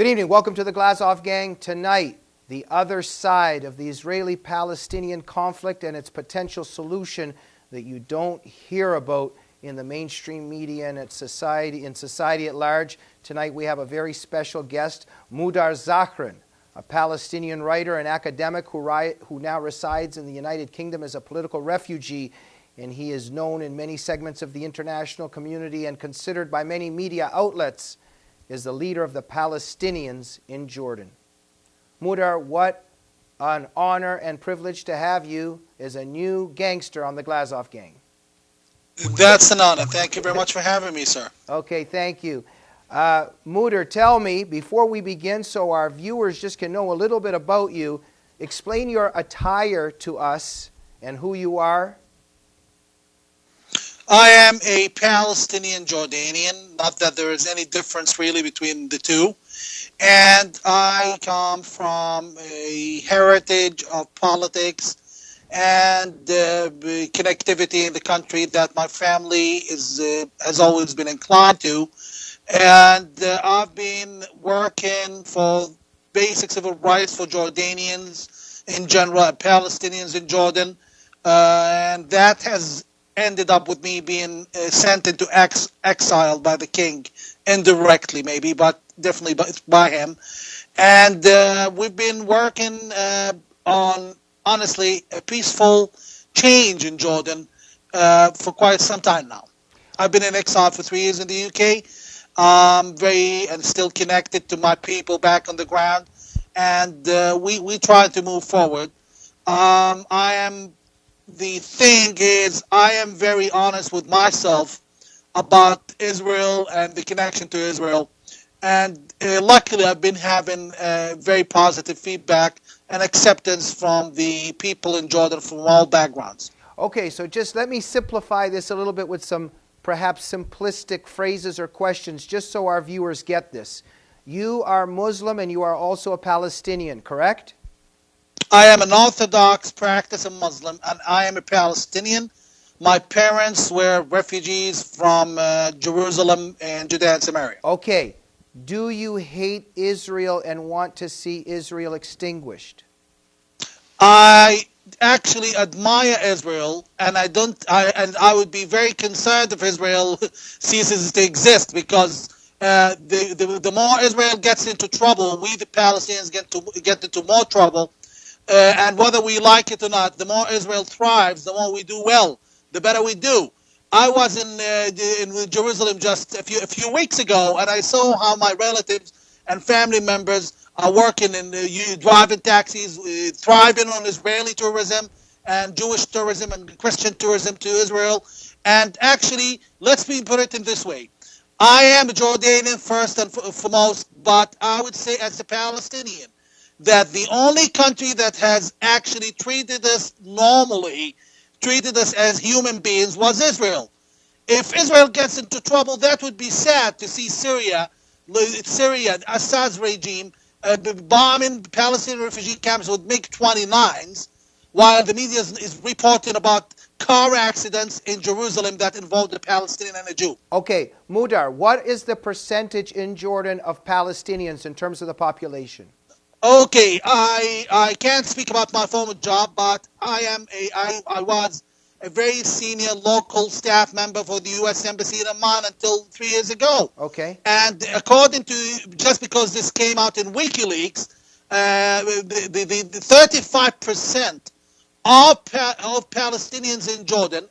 Good evening. Welcome to the Glazoff Gang. Tonight, the other side of the Israeli-Palestinian conflict and its potential solution that you don't hear about in the mainstream media and in society at large. Tonight we have a very special guest, Mudar Zahran, a Palestinian writer and academic who now resides in the United Kingdom as a political refugee, and he is known in many segments of the international community and considered by many media outlets as the leader of the Palestinians in Jordan. Mudar, what an honor and privilege to have you as a new gangster on the Glazoff Gang. That's an honor. Thank you very much for having me, sir. Okay, thank you. Mudar, tell me, before we begin, so our viewers just can know a little bit about you, explain your attire to us and who you are. I am a Palestinian Jordanian, not that there is any difference really between the two. And I come from a heritage of politics and connectivity in the country that my family has always been inclined to. And I've been working for basic civil rights for Jordanians in general and Palestinians in Jordan. And that has ended up with me being sent into exile by the king, indirectly maybe, but definitely by him. And we've been working on, honestly, a peaceful change in Jordan for quite some time now. I've been in exile for 3 years in the UK. And still connected to my people back on the ground. And we try to move forward. The thing is, I am very honest with myself about Israel and the connection to Israel. And luckily, I've been having very positive feedback and acceptance from the people in Jordan from all backgrounds. Okay, so just let me simplify this a little bit with some perhaps simplistic phrases or questions, just so our viewers get this. You are Muslim and you are also a Palestinian, correct? I am an Orthodox practicing Muslim, and I am a Palestinian. My parents were refugees from Jerusalem and Judea and Samaria. Okay. Do you hate Israel and want to see Israel extinguished? I actually admire Israel, and I would be very concerned if Israel ceases to exist, because the more Israel gets into trouble, we the Palestinians get into more trouble. And whether we like it or not, the more Israel thrives, the more we do well, the better we do. I was in Jerusalem just a few weeks ago, and I saw how my relatives and family members are working in driving taxis, thriving on Israeli tourism and Jewish tourism and Christian tourism to Israel. And actually, put it in this way. I am a Jordanian first and foremost, but I would say as a Palestinian, that the only country that has actually treated us normally, treated us as human beings, was Israel. If Israel gets into trouble, that would be sad to see Syria, Assad's regime, bombing Palestinian refugee camps with MiG-29s, while the media is reporting about car accidents in Jerusalem that involved a Palestinian and a Jew. Okay, Mudar, what is the percentage in Jordan of Palestinians in terms of the population? Okay, I can't speak about my former job, but I was a very senior local staff member for the U.S. Embassy in Amman until 3 years ago. Okay. And according to, just because this came out in WikiLeaks, the 35% of Palestinians in Jordan,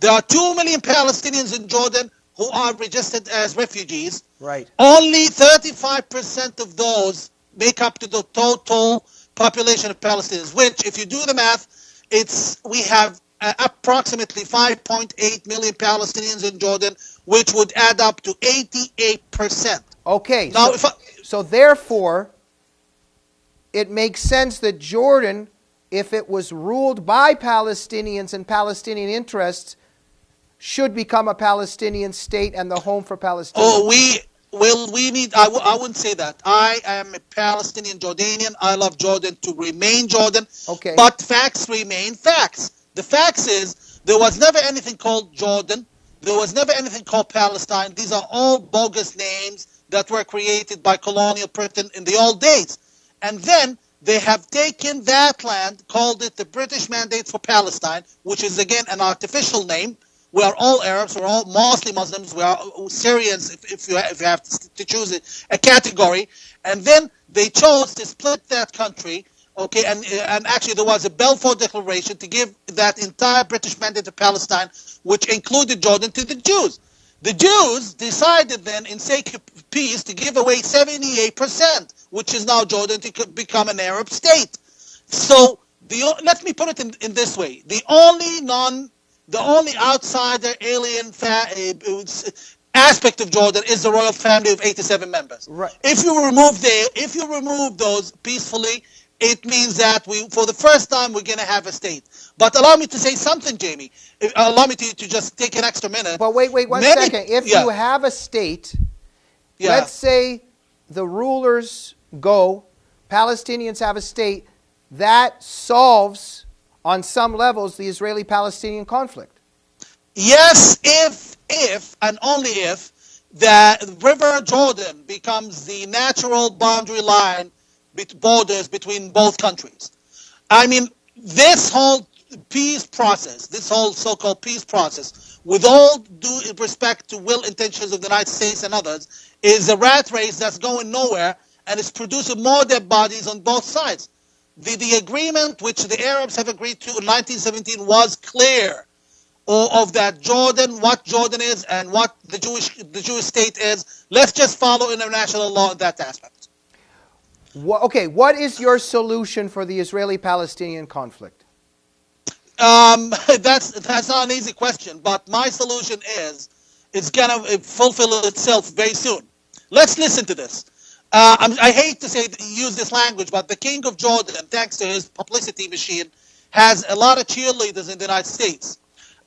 there are 2 million Palestinians in Jordan who are registered as refugees. Right. Only 35% of those make up to the total population of Palestinians, which, if you do the math, we have approximately 5.8 million Palestinians in Jordan, which would add up to 88%. Okay, now, so therefore, it makes sense that Jordan, if it was ruled by Palestinians and Palestinian interests, should become a Palestinian state and the home for Palestinians. I wouldn't say that. I am a Palestinian Jordanian. I love Jordan to remain Jordan. Okay. But facts remain facts. The facts is there was never anything called Jordan. There was never anything called Palestine. These are all bogus names that were created by colonial Britain in the old days. And then they have taken that land, called it the British Mandate for Palestine, which is again an artificial name. We are all Arabs, we're all mostly Muslims, we are Syrians, if you have to choose a category. And then they chose to split that country, okay, and actually there was a Balfour Declaration to give that entire British Mandate to Palestine, which included Jordan, to the Jews. The Jews decided then, in sake of peace, to give away 78%, which is now Jordan, to become an Arab state. So let me put it in this way: the only outsider alien aspect of Jordan is the royal family of 87 members. Right. If you remove those peacefully, it means that for the first time, we're going to have a state. But allow me to say something, Jamie. Allow me to just take an extra minute. But wait one second. If you have a state, let's say the rulers go, Palestinians have a state, that solves, on some levels, the Israeli-Palestinian conflict. Yes, if and only if the River Jordan becomes the natural boundary line borders between both countries. I mean, this whole peace process, this whole so-called peace process, with all due respect to will intentions of the United States and others, is a rat race that's going nowhere, and it's producing more dead bodies on both sides. The agreement which the Arabs have agreed to in 1917 was clear, of that Jordan, what Jordan is and what the Jewish state is. Let's just follow international law in that aspect. Okay, what is your solution for the Israeli-Palestinian conflict? That's not an easy question, but my solution is it's going to fulfill itself very soon. Let's listen to this. I hate to use this language, but the King of Jordan, thanks to his publicity machine, has a lot of cheerleaders in the United States.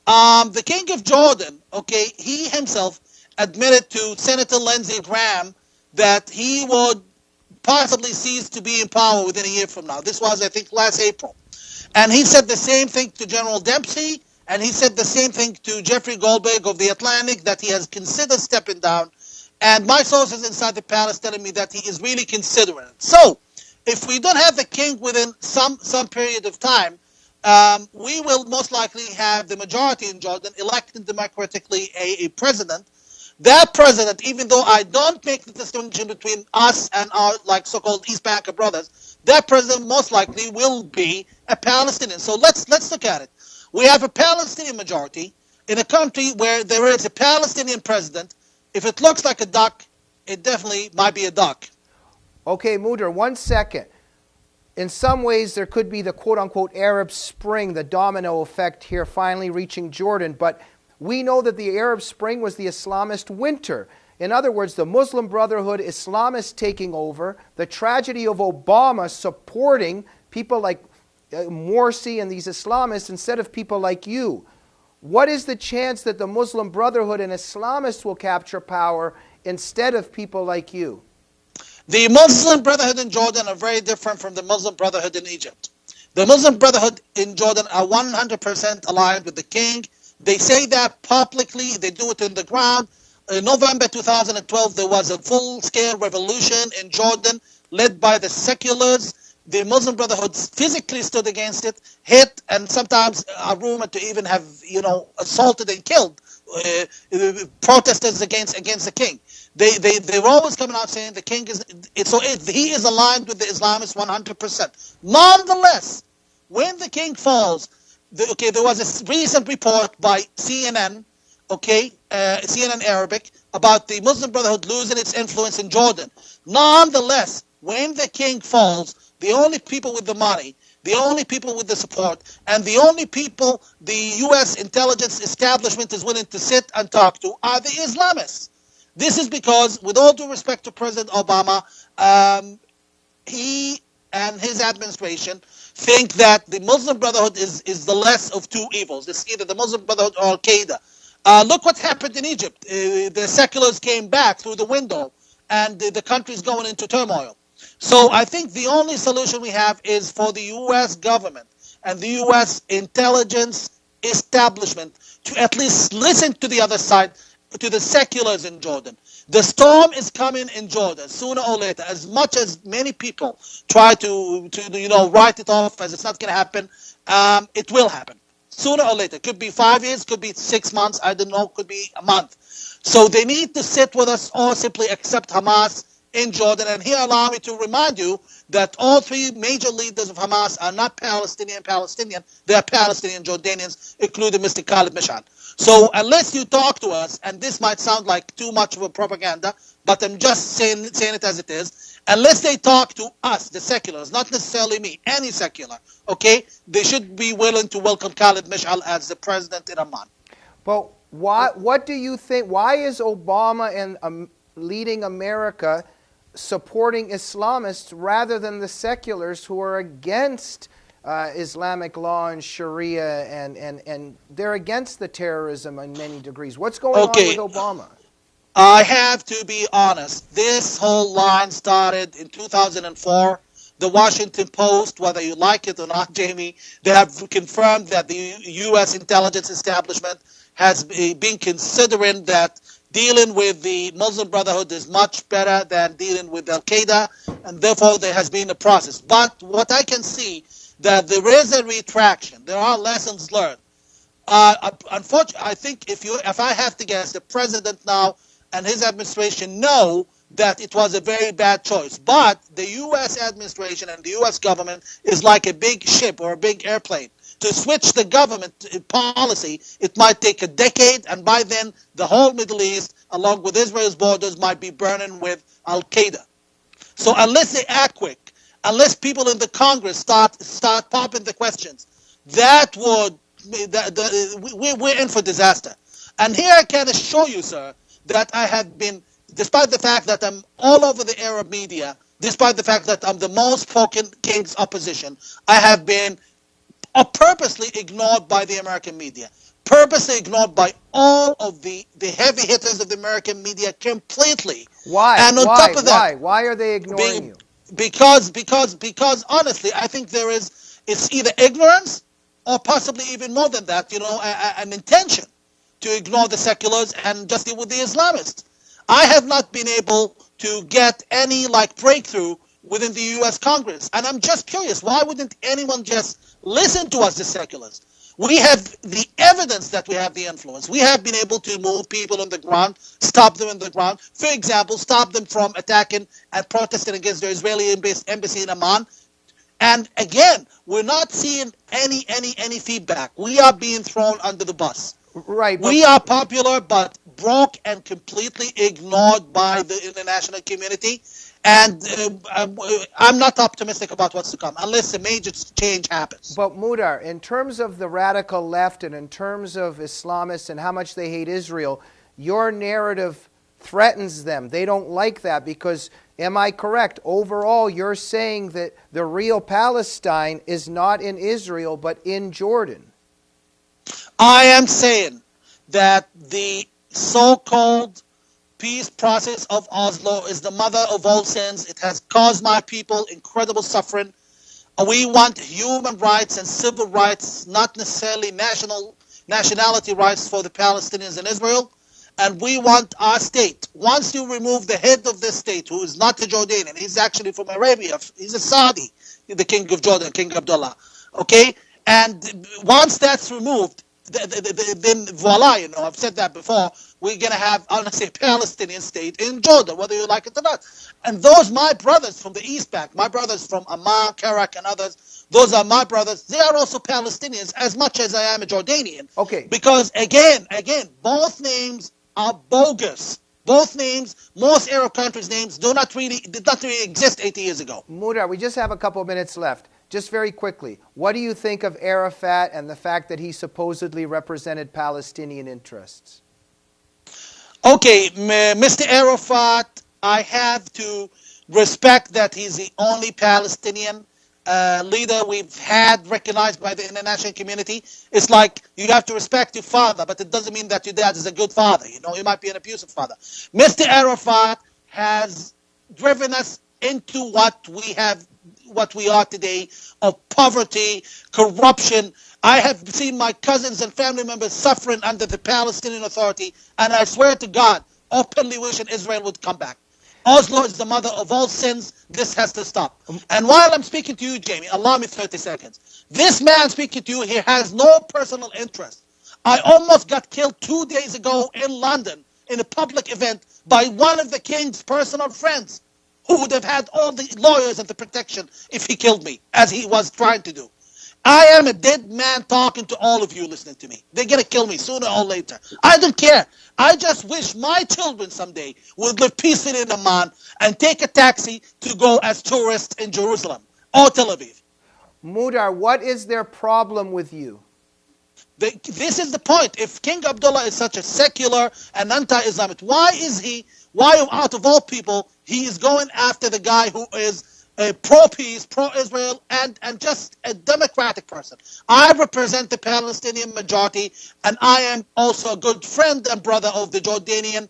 The King of Jordan, okay, he himself admitted to Senator Lindsey Graham that he would possibly cease to be in power within a year from now. This was, I think, last April. And he said the same thing to General Dempsey, and he said the same thing to Jeffrey Goldberg of The Atlantic, that he has considered stepping down. And my sources inside the palace telling me that he is really considering it. So, if we don't have the king within some period of time, we will most likely have the majority in Jordan electing democratically a president. That president, even though I don't make the distinction between us and our so-called East Banker brothers, that president most likely will be a Palestinian. So let's look at it. We have a Palestinian majority in a country where there is a Palestinian president. If it looks like a duck, it definitely might be a duck. Okay, Mudar, 1 second. In some ways, there could be the quote-unquote Arab Spring, the domino effect here finally reaching Jordan. But we know that the Arab Spring was the Islamist winter. In other words, the Muslim Brotherhood, Islamists taking over, the tragedy of Obama supporting people like Morsi and these Islamists instead of people like you. What is the chance that the Muslim Brotherhood and Islamists will capture power instead of people like you? The Muslim Brotherhood in Jordan are very different from the Muslim Brotherhood in Egypt. The Muslim Brotherhood in Jordan are 100% aligned with the king. They say that publicly. They do it in the ground. In November 2012, there was a full-scale revolution in Jordan led by the seculars. The Muslim Brotherhood physically stood against it, hit, and sometimes are rumored to even have, assaulted and killed protesters against the king. They were always coming out saying the king he is aligned with the Islamists 100%. Nonetheless, when the king falls, there was a recent report by CNN, CNN Arabic, about the Muslim Brotherhood losing its influence in Jordan. Nonetheless, when the king falls, the only people with the money, the only people with the support, and the only people the U.S. intelligence establishment is willing to sit and talk to are the Islamists. This is because, with all due respect to President Obama, he and his administration think that the Muslim Brotherhood is the less of two evils. It's either the Muslim Brotherhood or Al-Qaeda. Look what happened in Egypt. The seculars came back through the window, and the country's going into turmoil. So I think the only solution we have is for the U.S. government and the U.S. intelligence establishment to at least listen to the other side, to the seculars in Jordan. The storm is coming in Jordan sooner or later. As much as many people try to write it off as it's not going to happen, it will happen sooner or later. Could be 5 years, could be 6 months. I don't know. Could be a month. So they need to sit with us or simply accept Hamas in Jordan. And here, allow me to remind you that all three major leaders of Hamas are not Palestinian. They are Palestinian Jordanians, including Mr. Khalid Mashal. So unless you talk to us, and this might sound like too much of a propaganda, but I'm just saying it as it is, unless they talk to us, the seculars, not necessarily me, any secular, okay, they should be willing to welcome Khalid Mashal as the president in Amman. But what do you think, why is Obama and leading America supporting Islamists rather than the seculars who are against Islamic law and Sharia, and they're against the terrorism in many degrees? What's going on with Obama? I have to be honest. This whole line started in 2004. The Washington Post, whether you like it or not, Jamie, they have confirmed that the U.S. intelligence establishment has been considering that dealing with the Muslim Brotherhood is much better than dealing with Al-Qaeda, and therefore there has been a process. But what I can see, that there is a retraction. There are lessons learned. Unfortunately, I think if I have to guess, the president now and his administration know that it was a very bad choice. But the U.S. administration and the U.S. government is like a big ship or a big airplane. To switch the government policy, it might take a decade, and by then the whole Middle East, along with Israel's borders, might be burning with Al-Qaeda. So unless they act quick, unless people in the Congress start popping the questions, we're in for disaster. And here I can assure you, sir, that I have been, despite the fact that I'm all over the Arab media, despite the fact that I'm the most spoken King's opposition, I have been purposely ignored by the American media, purposely ignored by all of the heavy hitters of the American media completely. Why? And on top of that, why are they ignoring you? Because honestly, I think it's either ignorance or possibly even more than that, an intention to ignore the seculars and just deal with the Islamists. I have not been able to get any breakthrough within the U.S. Congress. And I'm just curious, why wouldn't anyone just listen to us, the seculars? We have the evidence that we have the influence. We have been able to move people on the ground, stop them on the ground. For example, stop them from attacking and protesting against the Israeli embassy in Amman. And again, we're not seeing any feedback. We are being thrown under the bus. Right. We are popular, but broke and completely ignored by the international community. And I'm not optimistic about what's to come unless a major change happens. But Mudar, in terms of the radical left and in terms of Islamists and how much they hate Israel, your narrative threatens them. They don't like that because, am I correct, overall you're saying that the real Palestine is not in Israel but in Jordan? I am saying that the so-called peace process of Oslo is the mother of all sins. It has caused my people incredible suffering. We want human rights and civil rights, not necessarily nationality rights for the Palestinians in Israel. And we want our state. Once you remove the head of this state, who is not a Jordanian, he's actually from Arabia, he's a Saudi, the king of Jordan, King Abdullah. Okay? And once that's removed, then voila, I've said that before, we're going to have, honestly, a Palestinian state in Jordan, whether you like it or not. And those, my brothers from the East Bank, my brothers from Amman, Karak, and others, those are my brothers. They are also Palestinians as much as I am a Jordanian. Okay. Because, again, both names are bogus. Both names, most Arab countries' names, did not really exist 80 years ago. Mudar, we just have a couple of minutes left. Just very quickly, what do you think of Arafat and the fact that he supposedly represented Palestinian interests? Okay, Mr. Arafat, I have to respect that he's the only Palestinian leader we've had recognized by the international community. It's like you have to respect your father, but it doesn't mean that your dad is a good father. He might be an abusive father. Mr. Arafat has driven us into what we are today, of poverty, corruption. I have seen my cousins and family members suffering under the Palestinian Authority, and I swear to God, openly wishing Israel would come back. Oslo is the mother of all sins. This has to stop. And while I'm speaking to you, Jamie, allow me 30 seconds. This man speaking to you here has no personal interest. I almost got killed 2 days ago in London in a public event by one of the king's personal friends who would have had all the lawyers and the protection if he killed me, as he was trying to do. I am a dead man talking to all of you listening to me. They're going to kill me sooner or later. I don't care. I just wish my children someday would live peacefully in Amman and take a taxi to go as tourists in Jerusalem or Tel Aviv. Mudar, what is their problem with you? This is the point. If King Abdullah is such a secular and anti-Islamist, why out of all people, he is going after the guy who is pro-peace, pro-Israel, and just a democratic person? I represent the Palestinian majority, and I am also a good friend and brother of the Jordanian,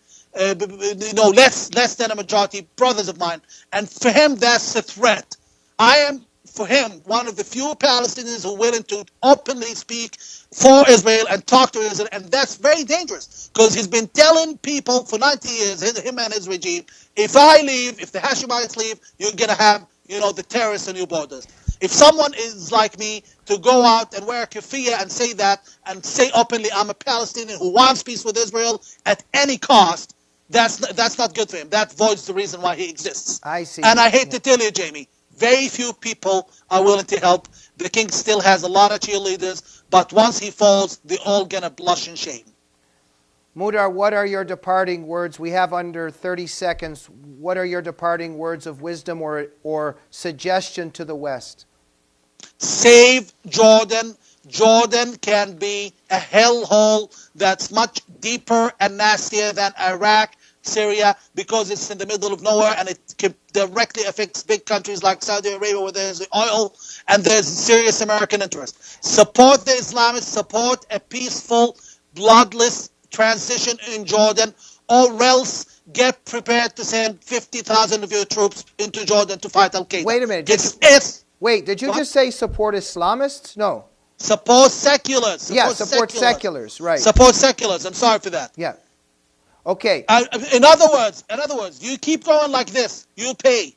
less than a majority brothers of mine. And for him, that's a threat. I am, for him, one of the few Palestinians who are willing to openly speak for Israel and talk to Israel, and that's very dangerous because he's been telling people for 90 years, him and his regime, if I leave, if the Hashemites leave, you're going to have, the terrorists on your borders. If someone is like me to go out and wear a keffiyeh and say that, and say openly, I'm a Palestinian who wants peace with Israel at any cost, that's not good for him. That voids the reason why he exists. I see. And I hate to tell you, Jamie, very few people are willing to help. The king still has a lot of cheerleaders, but once he falls, they're all going to blush in shame. Mudar, what are your departing words? We have under 30 seconds. What are your departing words of wisdom or suggestion to the West? Save Jordan. Jordan can be a hellhole that's much deeper and nastier than Iraq, Syria, because it's in the middle of nowhere and it can directly affects big countries like Saudi Arabia where there's the oil and there's serious American interest. Support the Islamists, support a peaceful, bloodless transition in Jordan, or else get prepared to send 50,000 of your troops into Jordan to fight Al-Qaeda. Wait a minute. Did you just say support Islamists? No. Support seculars. Support seculars, right. Support seculars. I'm sorry for that. Yeah. Okay. In other words, you keep going like this, you pay.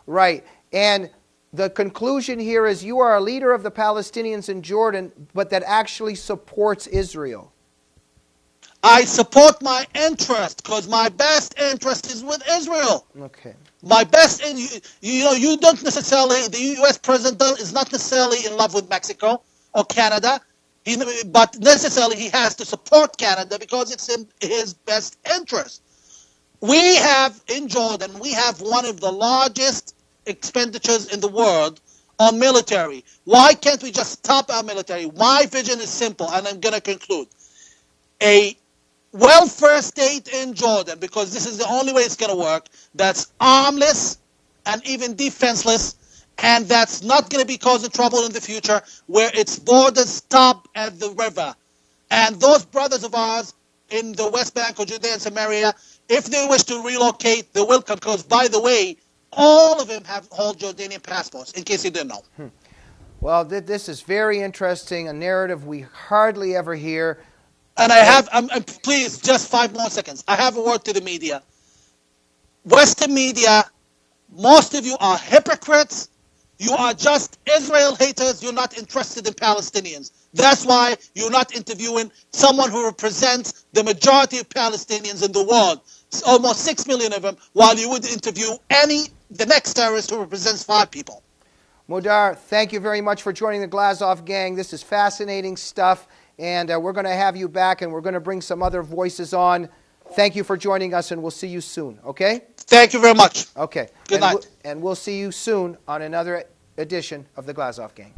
Right. And the conclusion here is you are a leader of the Palestinians in Jordan, but that actually supports Israel. I support my interest because my best interest is with Israel. Okay. My best, you don't necessarily, the U.S. president is not necessarily in love with Mexico or Canada, but necessarily he has to support Canada because it's in his best interest. We have, in Jordan, we have one of the largest expenditures in the world on military. Why can't we just stop our military? My vision is simple, and I'm going to conclude. A welfare state in Jordan, because this is the only way it's going to work, that's armless and even defenseless, and that's not going to be causing trouble in the future, where its borders stop at the river. And those brothers of ours in the West Bank or Judea and Samaria, if they wish to relocate, they will come, because, by the way, all of them hold Jordanian passports, in case you didn't know. Well, this is very interesting, a narrative we hardly ever hear. And I have, please, just 5 more seconds. I have a word to the media. Western media, most of you are hypocrites. You are just Israel haters. You're not interested in Palestinians. That's why you're not interviewing someone who represents the majority of Palestinians in the world. It's almost 6 million of them, while you would interview the next terrorist who represents 5 people. Mudar, thank you very much for joining the Glazov gang. This is fascinating stuff. And we're going to have you back, and we're going to bring some other voices on. Thank you for joining us, and we'll see you soon, okay? Thank you very much. Okay. Good night. And we'll see you soon on another edition of the Glazov Gang.